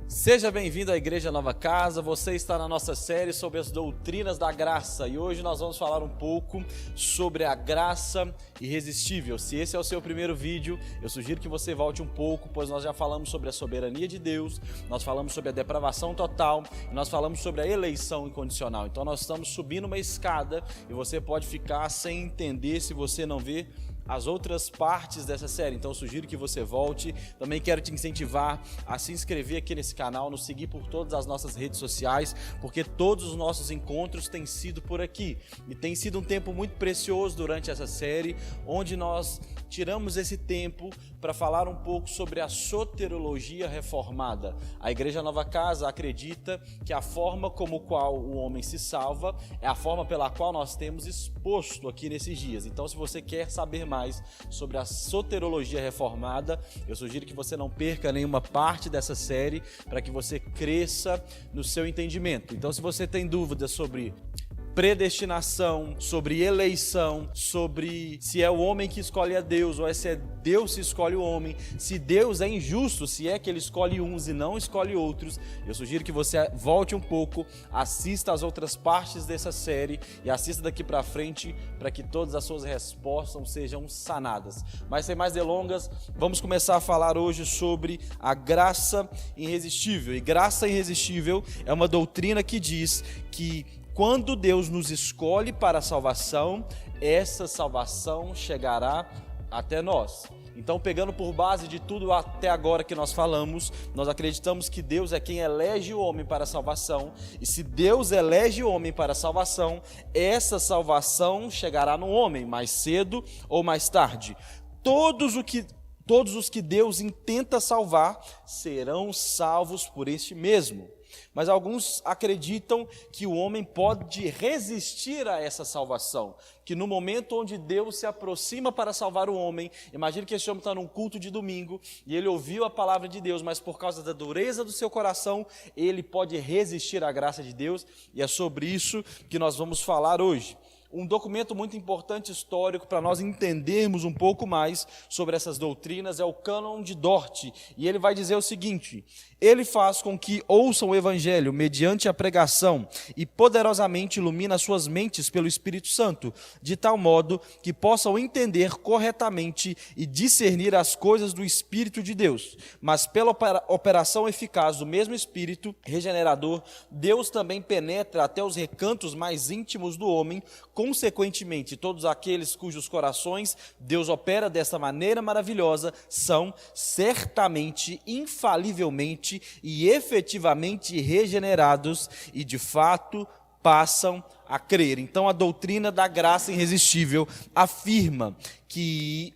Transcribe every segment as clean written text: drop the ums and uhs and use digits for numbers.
Seja bem-vindo à Igreja Nova Casa, você está na nossa série sobre as doutrinas da graça e hoje nós vamos falar um pouco sobre a graça irresistível. Se esse é o seu primeiro vídeo, eu sugiro que você volte um pouco, pois nós já falamos sobre a soberania de Deus, nós falamos sobre a depravação total e nós falamos sobre a eleição incondicional. Então nós estamos subindo uma escada e você pode ficar sem entender se você não vê as outras partes dessa série, então eu sugiro que você volte. Também quero te incentivar a se inscrever aqui nesse canal, nos seguir por todas as nossas redes sociais, porque todos os nossos encontros têm sido por aqui, e tem sido um tempo muito precioso durante essa série, onde nós tiramos esse tempo para falar um pouco sobre a soteriologia reformada. A Igreja Nova Casa acredita que a forma como qual o homem se salva é a forma pela qual nós temos exposto aqui nesses dias. Então, se você quer saber mais sobre a soteriologia reformada, eu sugiro que você não perca nenhuma parte dessa série para que você cresça no seu entendimento. Então, se você tem dúvidas sobre predestinação, sobre eleição, sobre se é o homem que escolhe a Deus ou se é Deus que escolhe o homem, se Deus é injusto, se é que ele escolhe uns e não escolhe outros, eu sugiro que você volte um pouco, assista as outras partes dessa série e assista daqui para frente para que todas as suas respostas sejam sanadas. Mas sem mais delongas, vamos começar a falar hoje sobre a graça irresistível. E graça irresistível é uma doutrina que diz que quando Deus nos escolhe para a salvação, essa salvação chegará até nós. Então, pegando por base de tudo até agora que nós falamos, nós acreditamos que Deus é quem elege o homem para a salvação. E se Deus elege o homem para a salvação, essa salvação chegará no homem, mais cedo ou mais tarde. Todos os que Deus intenta salvar serão salvos por este mesmo. Mas alguns acreditam que o homem pode resistir a essa salvação, que no momento onde Deus se aproxima para salvar o homem, imagine que esse homem está num culto de domingo e ele ouviu a palavra de Deus, mas por causa da dureza do seu coração, ele pode resistir à graça de Deus, e é sobre isso que nós vamos falar hoje. Um documento muito importante histórico para nós entendermos um pouco mais sobre essas doutrinas é o Cânon de Dort, e ele vai dizer o seguinte: ele faz com que ouçam o Evangelho mediante a pregação e poderosamente ilumina suas mentes pelo Espírito Santo, de tal modo que possam entender corretamente e discernir as coisas do Espírito de Deus. Mas pela operação eficaz do mesmo Espírito regenerador, Deus também penetra até os recantos mais íntimos do homem. Consequentemente, todos aqueles cujos corações Deus opera dessa maneira maravilhosa são certamente, infalivelmente e efetivamente regenerados e de fato passam a crer. Então, a doutrina da graça irresistível afirma que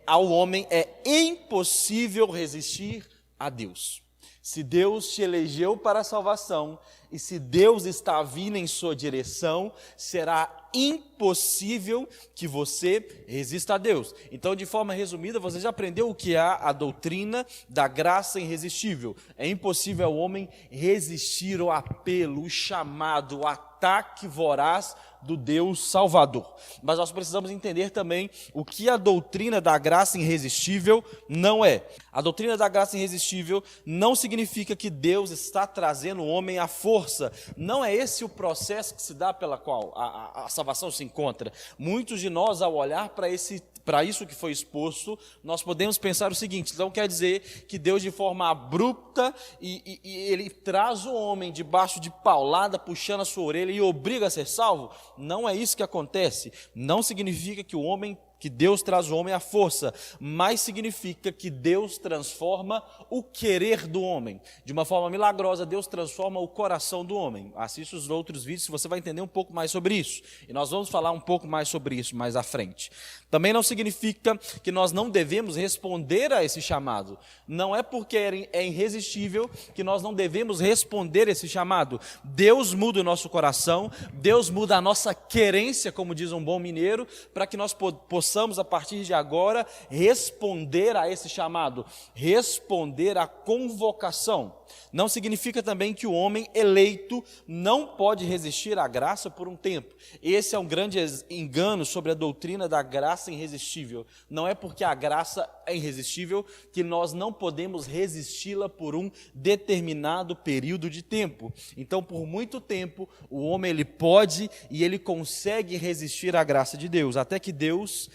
ao homem é impossível resistir a Deus. Se Deus te elegeu para a salvação e se Deus está vindo em sua direção, será impossível que você resista a Deus. Então, de forma resumida, você já aprendeu o que é a doutrina da graça irresistível. É impossível ao homem resistir ao apelo, o chamado, o ataque voraz do Deus Salvador. Mas nós precisamos entender também o que a doutrina da graça irresistível não é. A doutrina da graça irresistível não significa que Deus está trazendo o homem à força. Não é esse o processo que se dá pela qual a salvação se encontra. Muitos de nós, ao olhar para isso que foi exposto, nós podemos pensar o seguinte: então quer dizer que Deus, de forma abrupta, e ele traz o homem debaixo de paulada, puxando a sua orelha e obriga a ser salvo? Não é isso que acontece. Não significa que Deus traz o homem à força, mas significa que Deus transforma o querer do homem. De uma forma milagrosa, Deus transforma o coração do homem. Assista os outros vídeos, você vai entender um pouco mais sobre isso. E nós vamos falar um pouco mais sobre isso mais à frente. Também não significa que nós não devemos responder a esse chamado. Não é porque é irresistível que nós não devemos responder esse chamado. Deus muda o nosso coração, Deus muda a nossa querência, como diz um bom mineiro, para que nós possamos, a partir de agora, responder a esse chamado, responder à convocação. Não significa também que o homem eleito não pode resistir à graça por um tempo. Esse é um grande engano sobre a doutrina da graça irresistível. Não é porque a graça é irresistível que nós não podemos resisti-la por um determinado período de tempo. Então, por muito tempo, o homem ele pode e ele consegue resistir à graça de Deus, até que Deus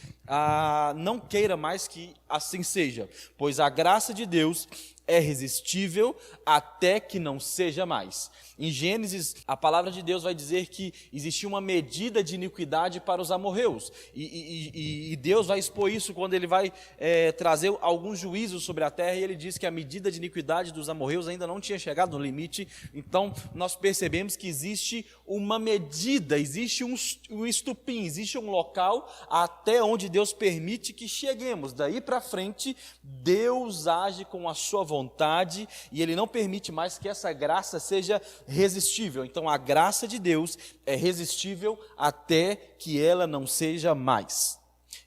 não queira mais que assim seja, pois a graça de Deus é resistível até que não seja mais. Em Gênesis, a palavra de Deus vai dizer que existia uma medida de iniquidade para os amorreus, e Deus vai expor isso quando ele vai trazer alguns juízos sobre a terra, e ele diz que a medida de iniquidade dos amorreus ainda não tinha chegado no limite. Então nós percebemos que existe uma medida, existe um estupim, existe um local até onde Deus permite que cheguemos. Daí para frente, Deus age com a sua vontade e Ele não permite mais que essa graça seja resistível. Então a graça de Deus é resistível até que ela não seja mais.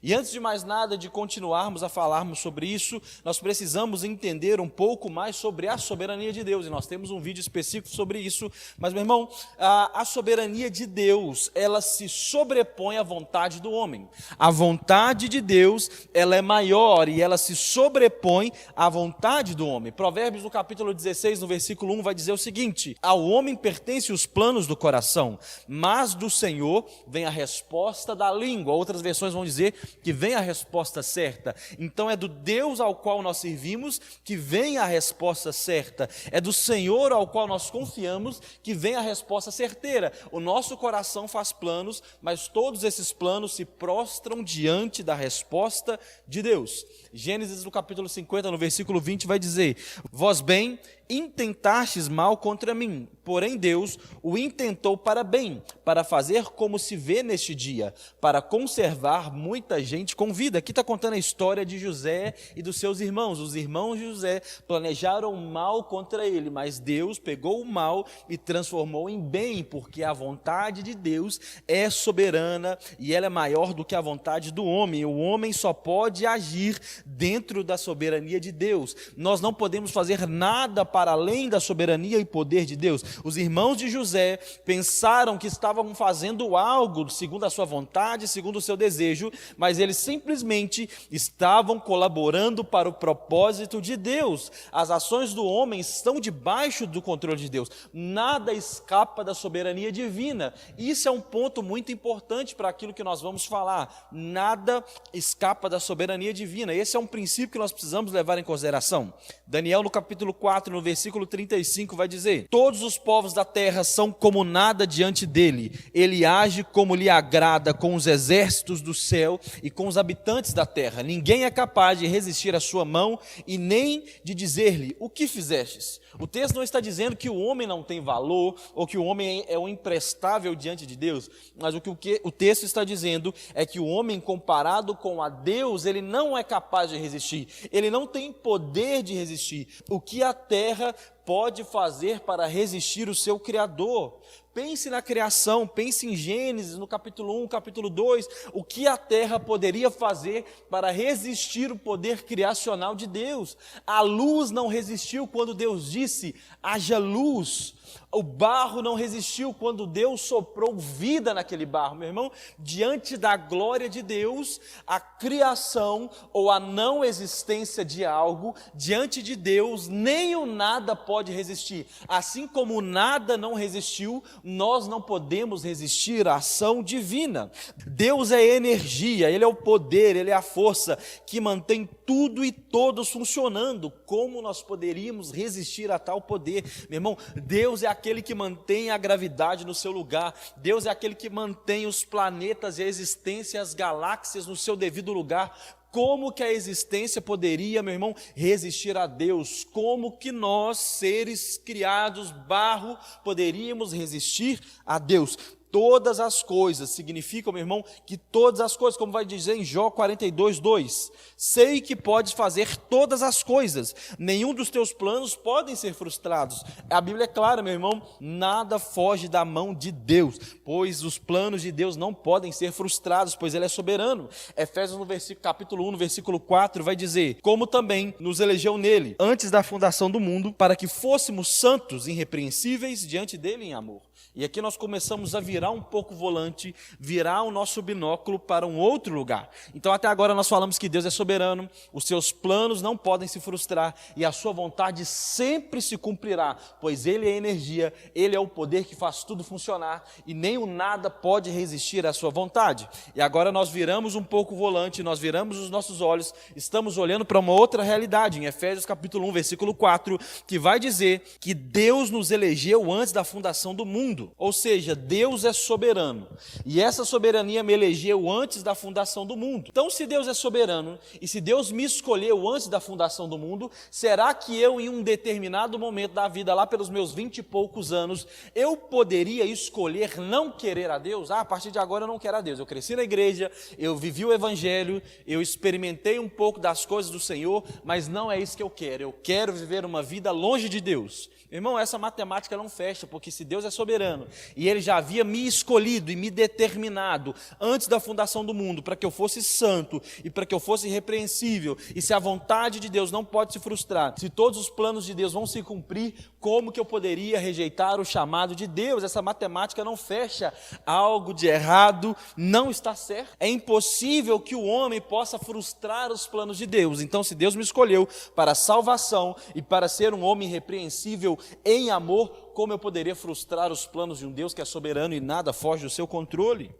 E antes de mais nada, de continuarmos a falarmos sobre isso, nós precisamos entender um pouco mais sobre a soberania de Deus. E nós temos um vídeo específico sobre isso. Mas, meu irmão, a soberania de Deus, ela se sobrepõe à vontade do homem. A vontade de Deus, ela é maior e ela se sobrepõe à vontade do homem. Provérbios, no capítulo 16, no versículo 1, vai dizer o seguinte: ao homem pertencem os planos do coração, mas do Senhor vem a resposta da língua. Outras versões vão dizer que vem a resposta certa. Então é do Deus ao qual nós servimos que vem a resposta certa. É do Senhor ao qual nós confiamos que vem a resposta certeira. O nosso coração faz planos, mas todos esses planos se prostram diante da resposta de Deus. Gênesis, no capítulo 50, no versículo 20, vai dizer: vós bem intentastes mal contra mim, porém Deus o intentou para bem, para fazer como se vê neste dia, para conservar muita gente com vida. Aqui está contando a história de José e dos seus irmãos. Os irmãos de José planejaram mal contra ele, mas Deus pegou o mal e transformou em bem, porque a vontade de Deus é soberana e ela é maior do que a vontade do homem. O homem só pode agir dentro da soberania de Deus. Nós não podemos fazer nada para além da soberania e poder de Deus. Os irmãos de José pensaram que estavam fazendo algo segundo a sua vontade, segundo o seu desejo, mas eles simplesmente estavam colaborando para o propósito de Deus. As ações do homem estão debaixo do controle de Deus. Nada escapa da soberania divina. Isso é um ponto muito importante para aquilo que nós vamos falar. Nada escapa da soberania divina. Esse é um princípio que nós precisamos levar em consideração. Daniel, no capítulo 4, no versículo 35, vai dizer: todos os povos da terra são como nada diante dele. Ele age como lhe agrada com os exércitos do céu e com os habitantes da terra. Ninguém é capaz de resistir à sua mão e nem de dizer-lhe: o que fizestes? O texto não está dizendo que o homem não tem valor ou que o homem é um imprestável diante de Deus, mas o que o texto está dizendo é que o homem, comparado com a Deus, ele não é capaz de resistir, ele não tem poder de resistir. O que a terra pode fazer para resistir o seu Criador? Pense na criação, pense em Gênesis, no capítulo 1, capítulo 2, o que a terra poderia fazer para resistir o poder criacional de Deus. A luz não resistiu quando Deus disse: haja luz. O barro não resistiu quando Deus soprou vida naquele barro. Meu irmão, diante da glória de Deus, a criação ou a não existência de algo, diante de Deus, nem o nada pode resistir. Assim como o nada não resistiu, nós não podemos resistir à ação divina. Deus é energia, Ele é o poder, Ele é a força que mantém tudo e todos funcionando. Como nós poderíamos resistir a tal poder? Meu irmão, Deus é aquele que mantém a gravidade no seu lugar. Deus é aquele que mantém os planetas e a existência, as galáxias no seu devido lugar. Como que a existência poderia, meu irmão, resistir a Deus? Como que nós, seres criados, barro, poderíamos resistir a Deus? todas as coisas, significa, meu irmão, que todas as coisas, como vai dizer em Jó 42:2, sei que podes fazer todas as coisas, nenhum dos teus planos podem ser frustrados. A Bíblia é clara, meu irmão, nada foge da mão de Deus, pois os planos de Deus não podem ser frustrados, pois Ele é soberano. Efésios capítulo 1, no versículo 4, vai dizer, como também nos elegeu nele, antes da fundação do mundo, para que fôssemos santos, irrepreensíveis, diante dele em amor. E aqui nós começamos a virar um pouco o volante, virar o nosso binóculo para um outro lugar. Então até agora nós falamos que Deus é soberano, os seus planos não podem se frustrar e a sua vontade sempre se cumprirá, pois Ele é energia, Ele é o poder que faz tudo funcionar e nem o nada pode resistir à sua vontade. E agora nós viramos um pouco o volante, nós viramos os nossos olhos, estamos olhando para uma outra realidade, em Efésios capítulo 1, versículo 4, que vai dizer que Deus nos elegeu antes da fundação do mundo. Ou seja, Deus é soberano, e essa soberania me elegeu antes da fundação do mundo. Então, se Deus é soberano, e se Deus me escolheu antes da fundação do mundo, será que eu, em um determinado momento da vida, lá pelos meus 20 e poucos anos, eu poderia escolher não querer a Deus? A partir de agora eu não quero a Deus. Eu cresci na igreja, eu vivi o evangelho, eu experimentei um pouco das coisas do Senhor, mas não é isso que eu quero viver uma vida longe de Deus. Irmão, essa matemática não fecha, porque se Deus é soberano, e Ele já havia me escolhido e me determinado antes da fundação do mundo, para que eu fosse santo e para que eu fosse irrepreensível, e se a vontade de Deus não pode se frustrar, se todos os planos de Deus vão se cumprir, como que eu poderia rejeitar o chamado de Deus? Essa matemática não fecha, algo de errado não está certo. É impossível que o homem possa frustrar os planos de Deus. Então, se Deus me escolheu para a salvação e para ser um homem irrepreensível em amor, como eu poderia frustrar os planos de um Deus que é soberano e nada foge do seu controle?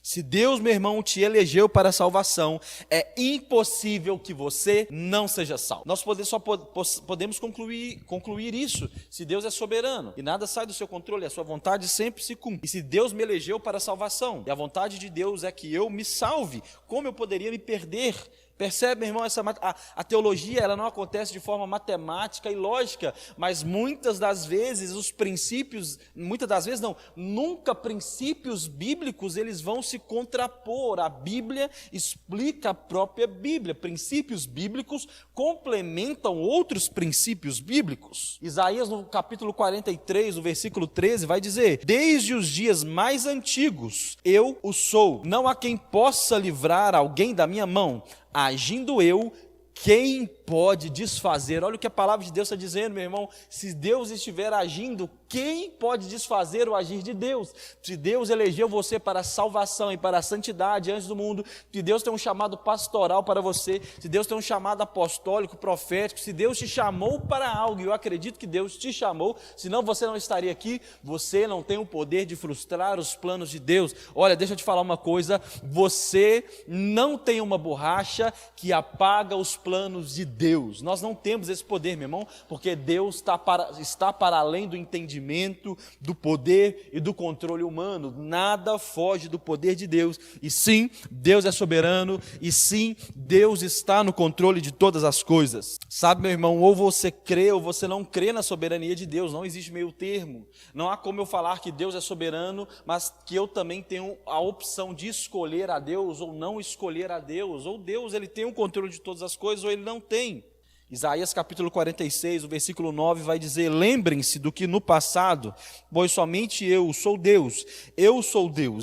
Se Deus, meu irmão, te elegeu para a salvação, é impossível que você não seja salvo. Nós só podemos concluir isso, se Deus é soberano e nada sai do seu controle, a sua vontade sempre se cumpre. E se Deus me elegeu para a salvação, e a vontade de Deus é que eu me salve, como eu poderia me perder? Percebe, meu irmão, a teologia ela não acontece de forma matemática e lógica, mas muitas das vezes os princípios, nunca princípios bíblicos eles vão se contrapor. A Bíblia explica a própria Bíblia. Princípios bíblicos complementam outros princípios bíblicos. Isaías no capítulo 43, no versículo 13, vai dizer, desde os dias mais antigos eu o sou, não há quem possa livrar alguém da minha mão. Agindo eu, quem pode desfazer? Olha o que a palavra de Deus está dizendo, meu irmão. Se Deus estiver agindo, quem pode desfazer o agir de Deus? Se Deus elegeu você para a salvação e para a santidade antes do mundo, se Deus tem um chamado pastoral para você, se Deus tem um chamado apostólico, profético, se Deus te chamou para algo, e eu acredito que Deus te chamou, senão você não estaria aqui, você não tem o poder de frustrar os planos de Deus. Olha, deixa eu te falar uma coisa, você não tem uma borracha que apaga os planos de Deus. Nós não temos esse poder, meu irmão, porque Deus está para além do entendimento, do poder e do controle humano. Nada foge do poder de Deus. E sim, Deus é soberano. E sim, Deus está no controle de todas as coisas. Sabe, meu irmão, ou você crê ou você não crê na soberania de Deus. Não existe meio termo. Não há como eu falar que Deus é soberano, mas que eu também tenho a opção de escolher a Deus ou não escolher a Deus. Ou Deus ele tem o controle de todas as coisas ou ele não tem. Isaías capítulo 46, o versículo 9 vai dizer, lembrem-se do que no passado, pois somente eu sou Deus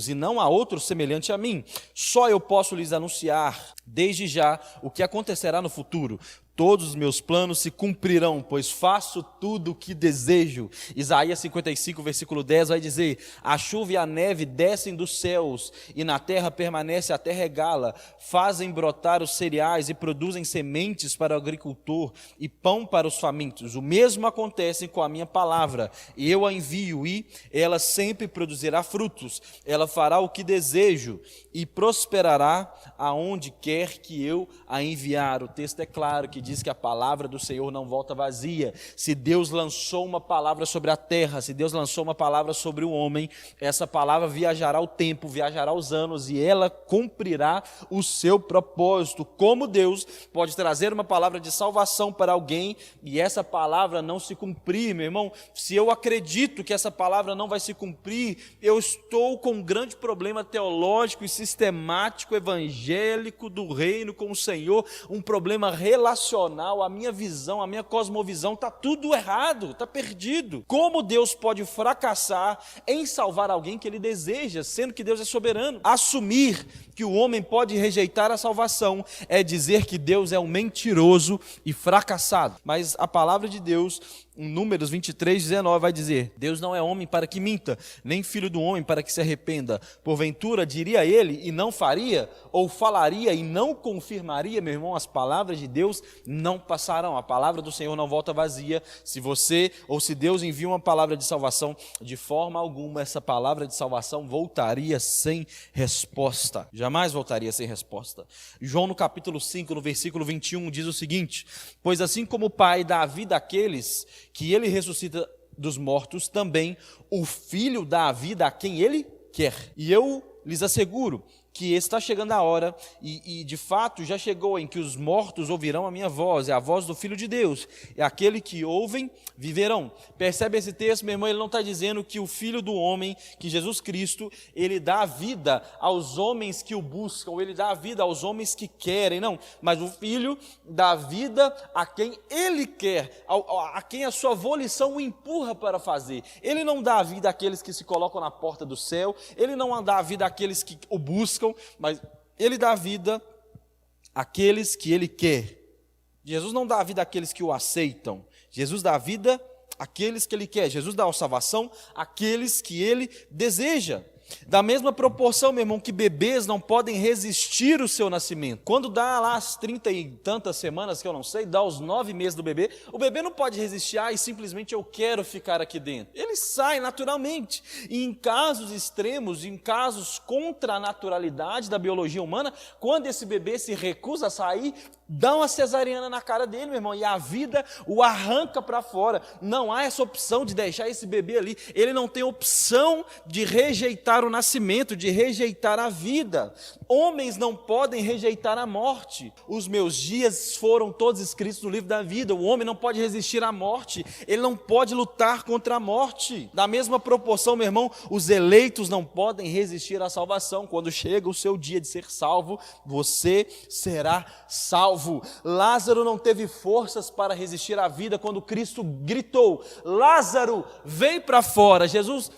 e não há outro semelhante a mim. Só eu posso lhes anunciar desde já o que acontecerá no futuro. Todos os meus planos se cumprirão, pois faço tudo o que desejo. Isaías 55, versículo 10 vai dizer, a chuva e a neve descem dos céus, e na terra permanece até regá-la, fazem brotar os cereais e produzem sementes para o agricultor e pão para os famintos. O mesmo acontece com a minha palavra, e eu a envio, e ela sempre produzirá frutos. Ela fará o que desejo e prosperará aonde quer que eu a enviar. O texto é claro que diz que a palavra do Senhor não volta vazia. Se Deus lançou uma palavra sobre a terra, se Deus lançou uma palavra sobre o homem, essa palavra viajará o tempo, viajará os anos e ela cumprirá o seu propósito. Como Deus pode trazer uma palavra de salvação para alguém e essa palavra não se cumprir, meu irmão, se eu acredito que essa palavra não vai se cumprir, eu estou com um grande problema teológico e sistemático, evangélico do reino com o Senhor, um problema relacional, a minha visão, a minha cosmovisão, está tudo errado, está perdido. Como Deus pode fracassar em salvar alguém que Ele deseja, sendo que Deus é soberano? Assumir que o homem pode rejeitar a salvação é dizer que Deus é um mentiroso e fracassado. Mas a palavra de Deus, em Números 23, 19, vai dizer: Deus não é homem para que minta, nem filho do homem para que se arrependa. Porventura diria ele e não faria, ou falaria e não confirmaria? Meu irmão, as palavras de Deus não passarão, a palavra do Senhor não volta vazia. Se você ou se Deus envia uma palavra de salvação, de forma alguma essa palavra de salvação voltaria sem resposta, jamais voltaria sem resposta. João no capítulo 5, no versículo 21, diz o seguinte: pois assim como o Pai dá a vida àqueles que Ele ressuscita dos mortos, também o Filho dá a vida a quem Ele quer. E eu lhes asseguro que está chegando a hora, e de fato já chegou, em que os mortos ouvirão a minha voz, é a voz do Filho de Deus, é aquele que ouvem, viverão. Percebe esse texto, meu irmão? Ele não está dizendo que o Filho do homem, que Jesus Cristo, Ele dá a vida aos homens que o buscam, Ele dá a vida aos homens que querem, não, mas o Filho dá a vida a quem Ele quer, a quem a sua volição o empurra para fazer. Ele não dá a vida àqueles que se colocam na porta do céu, Ele não dá a vida àqueles que o buscam, mas Ele dá a vida àqueles que Ele quer. Jesus não dá a vida àqueles que o aceitam, Jesus dá a vida àqueles que Ele quer. Jesus dá a salvação àqueles que Ele deseja. Da mesma proporção, meu irmão, que bebês não podem resistir o seu nascimento. Quando dá lá as 30 e tantas semanas, que eu não sei, dá os 9 meses do bebê, o bebê não pode resistir, e simplesmente eu quero ficar aqui dentro. Ele sai naturalmente. E em casos extremos, em casos contra a naturalidade da biologia humana, quando esse bebê se recusa a sair, dá uma cesariana na cara dele, meu irmão, e a vida o arranca para fora. Não há essa opção de deixar esse bebê ali. Ele não tem opção de rejeitar o nascimento, de rejeitar a vida. Homens não podem rejeitar a morte. Os meus dias foram todos escritos no livro da vida. O homem não pode resistir à morte, ele não pode lutar contra a morte. Da mesma proporção, meu irmão, os eleitos não podem resistir à salvação. Quando chega o seu dia de ser salvo, você será salvo. Lázaro não teve forças para resistir à vida quando Cristo gritou: Lázaro, vem para fora. Jesus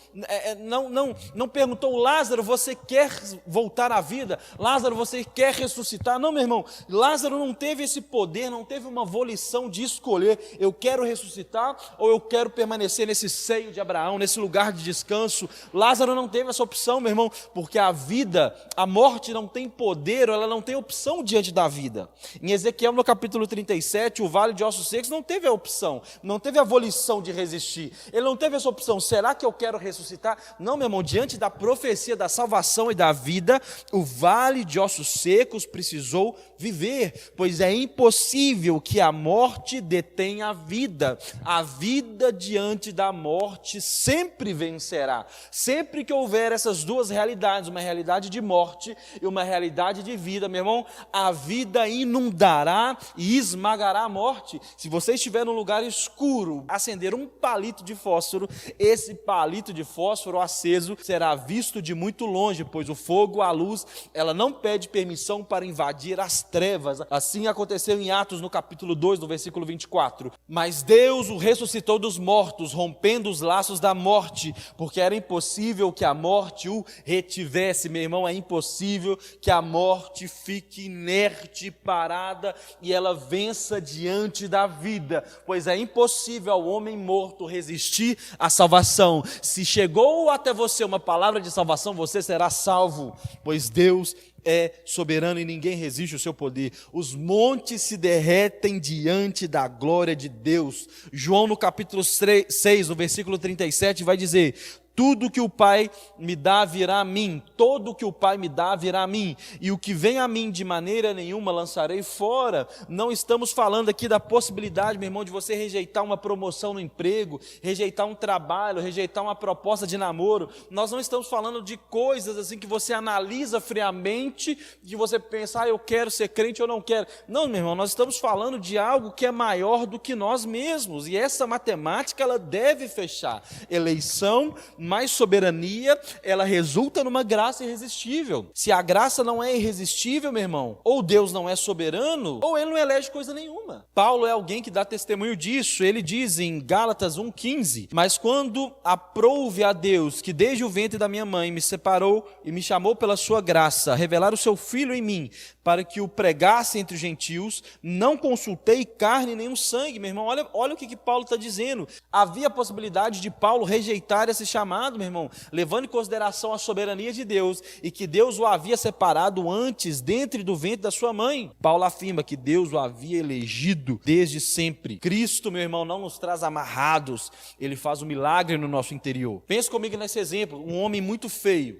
não perguntou: Lázaro, você quer voltar à vida? Lázaro, você quer ressuscitar? Não, meu irmão, Lázaro não teve esse poder, não teve uma volição de escolher: eu quero ressuscitar ou eu quero permanecer nesse seio de Abraão, nesse lugar de descanso. Lázaro não teve essa opção, meu irmão, porque a vida, a morte não tem poder, ela não tem opção diante da vida. Em Ezequiel, no capítulo 37, o vale de ossos secos não teve a opção, não teve a volição de resistir. Ele não teve essa opção: será que eu quero ressuscitar? Não, meu irmão, diante da profecia da salvação e da vida, o vale de ossos secos precisou viver, pois é impossível que a morte detenha a vida. A vida diante da morte sempre vencerá. Sempre que houver essas duas realidades, uma realidade de morte e uma realidade de vida, meu irmão, a vida inundará e esmagará a morte. Se você estiver num lugar escuro, acender um palito de fósforo, esse palito de fósforo aceso será visto de muito longe, pois o fogo, a luz, ela não pede permissão para invadir as trevas. Assim aconteceu em Atos, no capítulo 2, no versículo 24. Mas Deus o ressuscitou dos mortos, rompendo os laços da morte, porque era impossível que a morte o retivesse. Meu irmão, é impossível que a morte fique inerte, parada, e ela vença diante da vida, pois é impossível ao homem morto resistir à salvação. Se chegou até você uma palavra de salvação, você será salvo, pois Deus é soberano e ninguém resiste ao seu poder. Os montes se derretem diante da glória de Deus. João, no capítulo 6, no versículo 37, vai dizer: tudo que o Pai me dá virá a mim, todo que o Pai me dá virá a mim, e o que vem a mim de maneira nenhuma lançarei fora. Não estamos falando aqui da possibilidade, meu irmão, de você rejeitar uma promoção no emprego, rejeitar um trabalho, rejeitar uma proposta de namoro. Nós não estamos falando de coisas assim que você analisa friamente, que você pensa, eu quero ser crente ou não quero. Não, meu irmão, nós estamos falando de algo que é maior do que nós mesmos, e essa matemática ela deve fechar. Eleição mais soberania, ela resulta numa graça irresistível. Se a graça não é irresistível, meu irmão, ou Deus não é soberano, ou ele não elege coisa nenhuma. Paulo é alguém que dá testemunho disso. Ele diz em Gálatas 1,15: mas quando aprouve a Deus, que desde o ventre da minha mãe me separou e me chamou pela sua graça, revelar o seu Filho em mim, para que o pregasse entre os gentios, não consultei carne nem o sangue. Meu irmão, olha o que Paulo está dizendo. Havia a possibilidade de Paulo rejeitar esse chamado, meu irmão, levando em consideração a soberania de Deus, e que Deus o havia separado antes, dentro do ventre da sua mãe. Paulo afirma que Deus o havia elegido desde sempre. Cristo, meu irmão, não nos traz amarrados, ele faz um milagre no nosso interior. Pensa comigo nesse exemplo, um homem muito feio,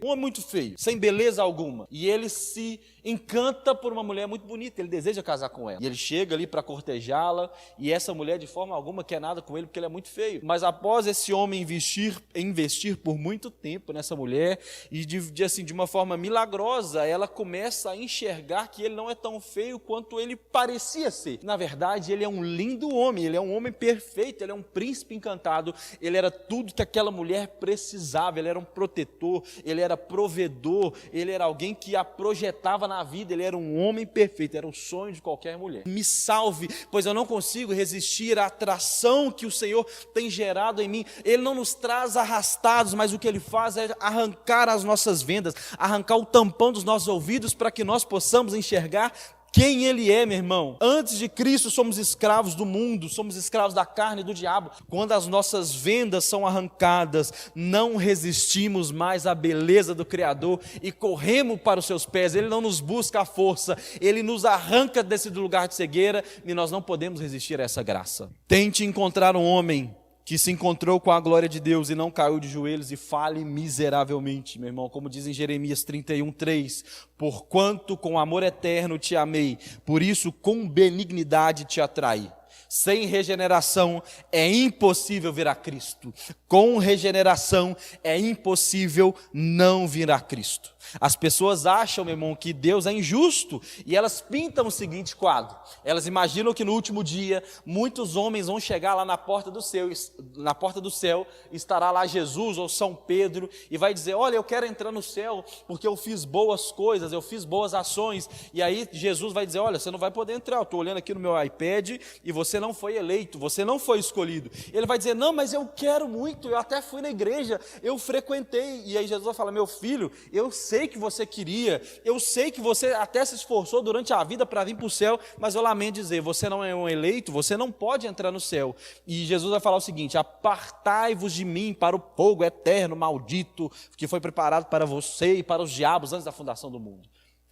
sem beleza alguma, e ele se encanta por uma mulher muito bonita, ele deseja casar com ela, e ele chega ali para cortejá-la, e essa mulher de forma alguma quer nada com ele, porque ele é muito feio. Mas após esse homem investir por muito tempo nessa mulher, e de uma forma milagrosa, ela começa a enxergar que ele não é tão feio quanto ele parecia ser. Na verdade, ele é um lindo homem, ele é um homem perfeito, ele é um príncipe encantado, ele era tudo que aquela mulher precisava, ele era um protetor, ele era provedor, ele era alguém que a projetava na vida, ele era um homem perfeito, era o sonho de qualquer mulher. Me salve, pois eu não consigo resistir à atração que o Senhor tem gerado em mim. Ele não nos traz arrastados, mas o que ele faz é arrancar as nossas vendas, arrancar o tampão dos nossos ouvidos, para que nós possamos enxergar quem ele é, meu irmão. Antes de Cristo somos escravos do mundo, somos escravos da carne e do diabo. Quando as nossas vendas são arrancadas, não resistimos mais à beleza do Criador e corremos para os seus pés. Ele não nos busca à força, ele nos arranca desse lugar de cegueira, e nós não podemos resistir a essa graça. Tente encontrar um homem que se encontrou com a glória de Deus e não caiu de joelhos, e fale miseravelmente, meu irmão, como diz em Jeremias 31:3, porquanto com amor eterno te amei, por isso com benignidade te atraí. Sem regeneração é impossível vir a Cristo. Com regeneração é impossível não vir a Cristo. As pessoas acham, meu irmão, que Deus é injusto, e elas pintam o seguinte quadro. Elas imaginam que no último dia muitos homens vão chegar lá na porta do céu, estará lá Jesus ou São Pedro, e vai dizer, olha, eu quero entrar no céu porque eu fiz boas coisas, eu fiz boas ações. E aí Jesus vai dizer, olha, você não vai poder entrar, eu estou olhando aqui no meu iPad e você não foi eleito, você não foi escolhido. Ele vai dizer, não, mas eu quero muito, eu até fui na igreja, eu frequentei. E aí Jesus vai falar, meu filho, eu sei que você queria, eu sei que você até se esforçou durante a vida para vir para o céu, mas eu lamento dizer, você não é um eleito, você não pode entrar no céu. E Jesus vai falar o seguinte, apartai-vos de mim para o fogo eterno, maldito, que foi preparado para você e para os diabos antes da fundação do mundo.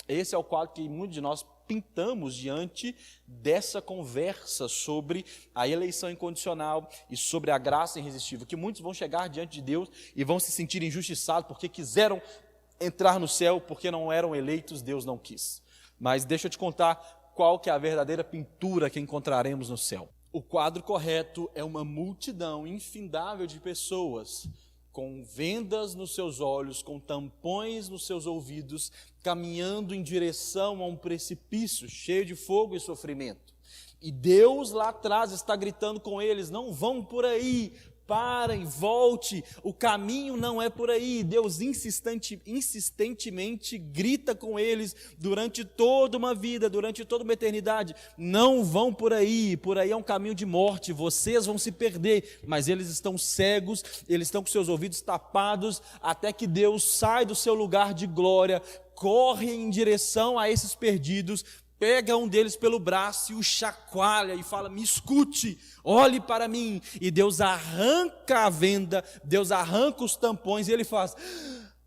Esse é o quadro que muitos de nós pintamos diante dessa conversa sobre a eleição incondicional e sobre a graça irresistível, que muitos vão chegar diante de Deus e vão se sentir injustiçados porque quiseram entrar no céu, porque não eram eleitos, Deus não quis. Mas deixa eu te contar qual que é a verdadeira pintura que encontraremos no céu. O quadro correto é uma multidão infindável de pessoas com vendas nos seus olhos, com tampões nos seus ouvidos, caminhando em direção a um precipício cheio de fogo e sofrimento. E Deus lá atrás está gritando com eles, não vão por aí, parem, volte, o caminho não é por aí. Deus insistentemente grita com eles durante toda uma vida, durante toda uma eternidade, não vão por aí é um caminho de morte, vocês vão se perder. Mas eles estão cegos, eles estão com seus ouvidos tapados, até que Deus sai do seu lugar de glória, corre em direção a esses perdidos, pega um deles pelo braço e o chacoalha e fala, me escute, olhe para mim. E Deus arranca a venda, Deus arranca os tampões e ele faz,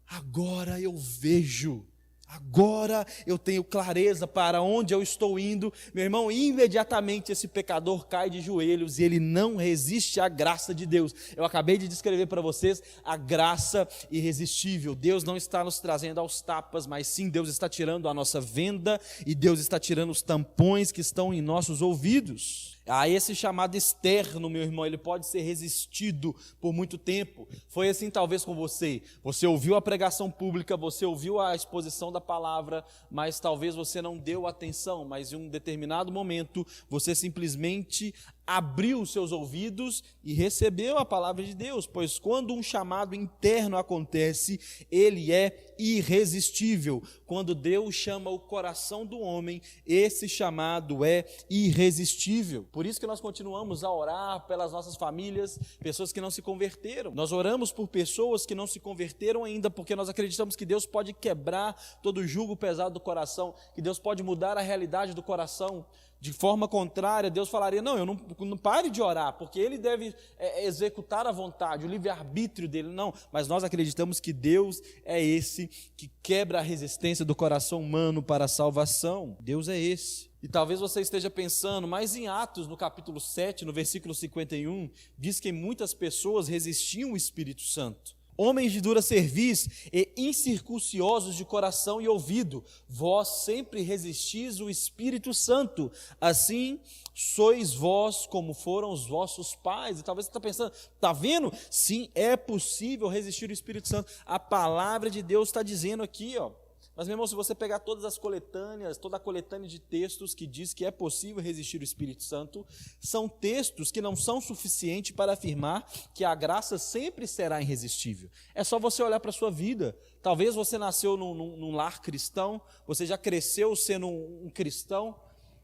agora eu vejo, Agora eu tenho clareza para onde eu estou indo. Meu irmão, imediatamente esse pecador cai de joelhos e ele não resiste à graça de Deus. Eu acabei de descrever para vocês a graça irresistível. Deus não está nos trazendo aos tapas, mas sim Deus está tirando a nossa venda e Deus está tirando os tampões que estão em nossos ouvidos. A esse chamado externo, meu irmão, ele pode ser resistido por muito tempo. Foi assim talvez com você. Você ouviu a pregação pública, você ouviu a exposição da palavra, mas talvez você não deu atenção, mas em um determinado momento você simplesmente abriu os seus ouvidos e recebeu a palavra de Deus, pois quando um chamado interno acontece, ele é irresistível. Quando Deus chama o coração do homem, esse chamado é irresistível. Por isso que nós continuamos a orar pelas nossas famílias, pessoas que não se converteram. Nós oramos por pessoas que não se converteram ainda, porque nós acreditamos que Deus pode quebrar todo o jugo pesado do coração, que Deus pode mudar a realidade do coração. De forma contrária, Deus falaria, não pare de orar, porque Ele deve executar a vontade, o livre-arbítrio dEle, não. Mas nós acreditamos que Deus é esse que quebra a resistência do coração humano para a salvação. Deus é esse. E talvez você esteja pensando, mas em Atos, no capítulo 7, no versículo 51, diz que muitas pessoas resistiam o Espírito Santo. Homens de dura cerviz e incircunciosos de coração e ouvido, vós sempre resistis o Espírito Santo, assim sois vós como foram os vossos pais. E talvez você está pensando, está vendo? Sim, é possível resistir o Espírito Santo. A palavra de Deus está dizendo aqui, ó. Mas, meu irmão, se você pegar todas as coletâneas, toda a coletânea de textos que diz que é possível resistir o Espírito Santo, são textos que não são suficientes para afirmar que a graça sempre será irresistível. É só você olhar para a sua vida. Talvez você nasceu num lar cristão, você já cresceu sendo um cristão,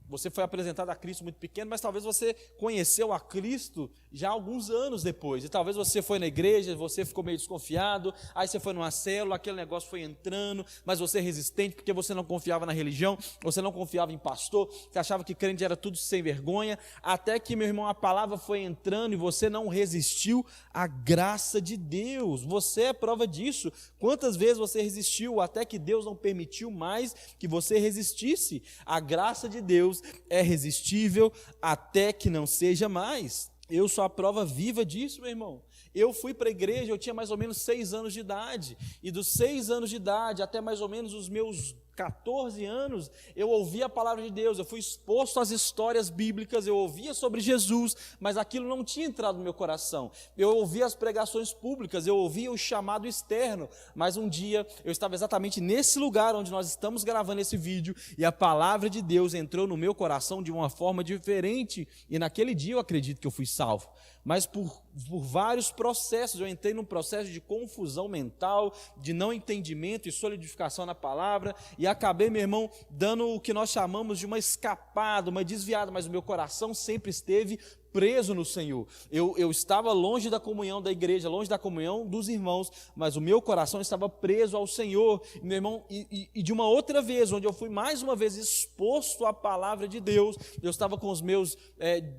você foi apresentado a Cristo muito pequeno, mas talvez você conheceu a Cristo já alguns anos depois. E talvez você foi na igreja, você ficou meio desconfiado, aí você foi numa célula, aquele negócio foi entrando, mas você é resistente porque você não confiava na religião, você não confiava em pastor, você achava que crente era tudo sem vergonha, até que, meu irmão, a palavra foi entrando e você não resistiu à graça de Deus. Você é prova disso. Quantas vezes você resistiu até que Deus não permitiu mais que você resistisse? A graça de Deus é irresistível até que não seja mais. Eu sou a prova viva disso, meu irmão. Eu fui para a igreja, eu tinha mais ou menos 6 anos de idade, e dos 6 anos de idade até mais ou menos os meus 14 anos, eu ouvia a palavra de Deus, eu fui exposto às histórias bíblicas, eu ouvia sobre Jesus, mas aquilo não tinha entrado no meu coração. Eu ouvia as pregações públicas, eu ouvia o chamado externo, mas um dia eu estava exatamente nesse lugar onde nós estamos gravando esse vídeo, e a palavra de Deus entrou no meu coração de uma forma diferente, e naquele dia eu acredito que eu fui salvo. Mas por vários processos, eu entrei num processo de confusão mental, de não entendimento e solidificação na palavra, e acabei, meu irmão, dando o que nós chamamos de uma escapada, uma desviada, mas o meu coração sempre esteve preso no Senhor. Eu estava longe da comunhão da igreja, longe da comunhão dos irmãos, mas o meu coração estava preso ao Senhor, meu irmão, e de uma outra vez, onde eu fui mais uma vez exposto à palavra de Deus, eu estava com os meus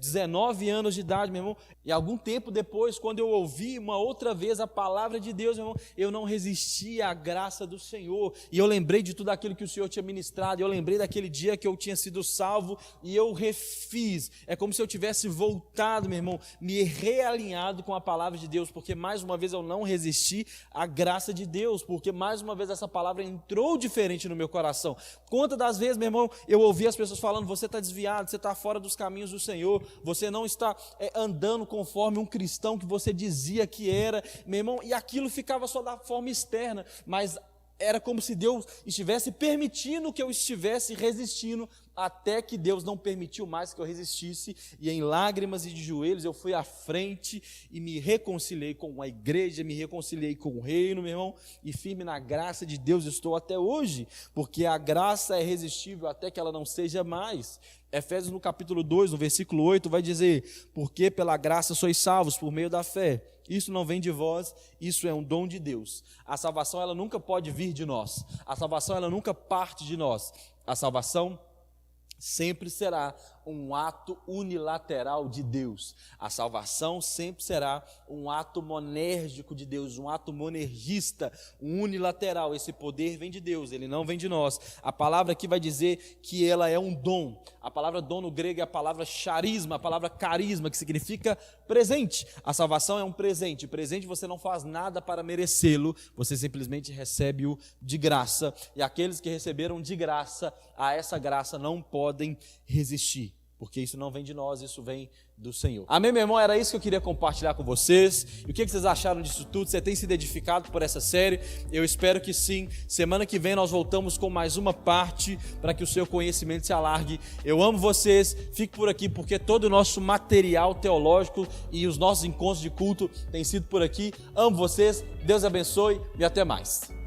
19 anos de idade, meu irmão, e algum tempo depois, quando eu ouvi uma outra vez a palavra de Deus, meu irmão, eu não resisti à graça do Senhor, e eu lembrei de tudo aquilo que o Senhor tinha ministrado, eu lembrei daquele dia que eu tinha sido salvo, e eu refiz, é como se eu tivesse voltado, meu irmão, me realinhado com a palavra de Deus, porque mais uma vez eu não resisti à graça de Deus, porque mais uma vez essa palavra entrou diferente no meu coração. Quantas das vezes, meu irmão, eu ouvi as pessoas falando, você está desviado, você está fora dos caminhos do Senhor, você não está andando conforme um cristão que você dizia que era, meu irmão, e aquilo ficava só da forma externa, mas era como se Deus estivesse permitindo que eu estivesse resistindo, até que Deus não permitiu mais que eu resistisse, e em lágrimas e de joelhos eu fui à frente e me reconciliei com a igreja, me reconciliei com o reino, meu irmão, e firme na graça de Deus estou até hoje, porque a graça é irresistível até que ela não seja mais. Efésios no capítulo 2, no versículo 8, vai dizer, porque pela graça sois salvos por meio da fé, isso não vem de vós, isso é um dom de Deus. A salvação ela nunca pode vir de nós, a salvação ela nunca parte de nós, a salvação sempre será um ato unilateral de Deus. A salvação sempre será um ato monérgico de Deus, um ato monergista, um unilateral. Esse poder vem de Deus, ele não vem de nós. A palavra aqui vai dizer que ela é um dom. A palavra dom no grego é a palavra charisma, a palavra carisma, que significa presente. A salvação é um presente. Presente você não faz nada para merecê-lo, você simplesmente recebe-o de graça. E aqueles que receberam de graça, a essa graça não podem resistir, porque isso não vem de nós, isso vem do Senhor. Amém, meu irmão? Era isso que eu queria compartilhar com vocês. E o que vocês acharam disso tudo? Você tem sido edificado por essa série? Eu espero que sim. Semana que vem nós voltamos com mais uma parte para que o seu conhecimento se alargue. Eu amo vocês. Fique por aqui porque todo o nosso material teológico e os nossos encontros de culto têm sido por aqui. Amo vocês. Deus abençoe e até mais.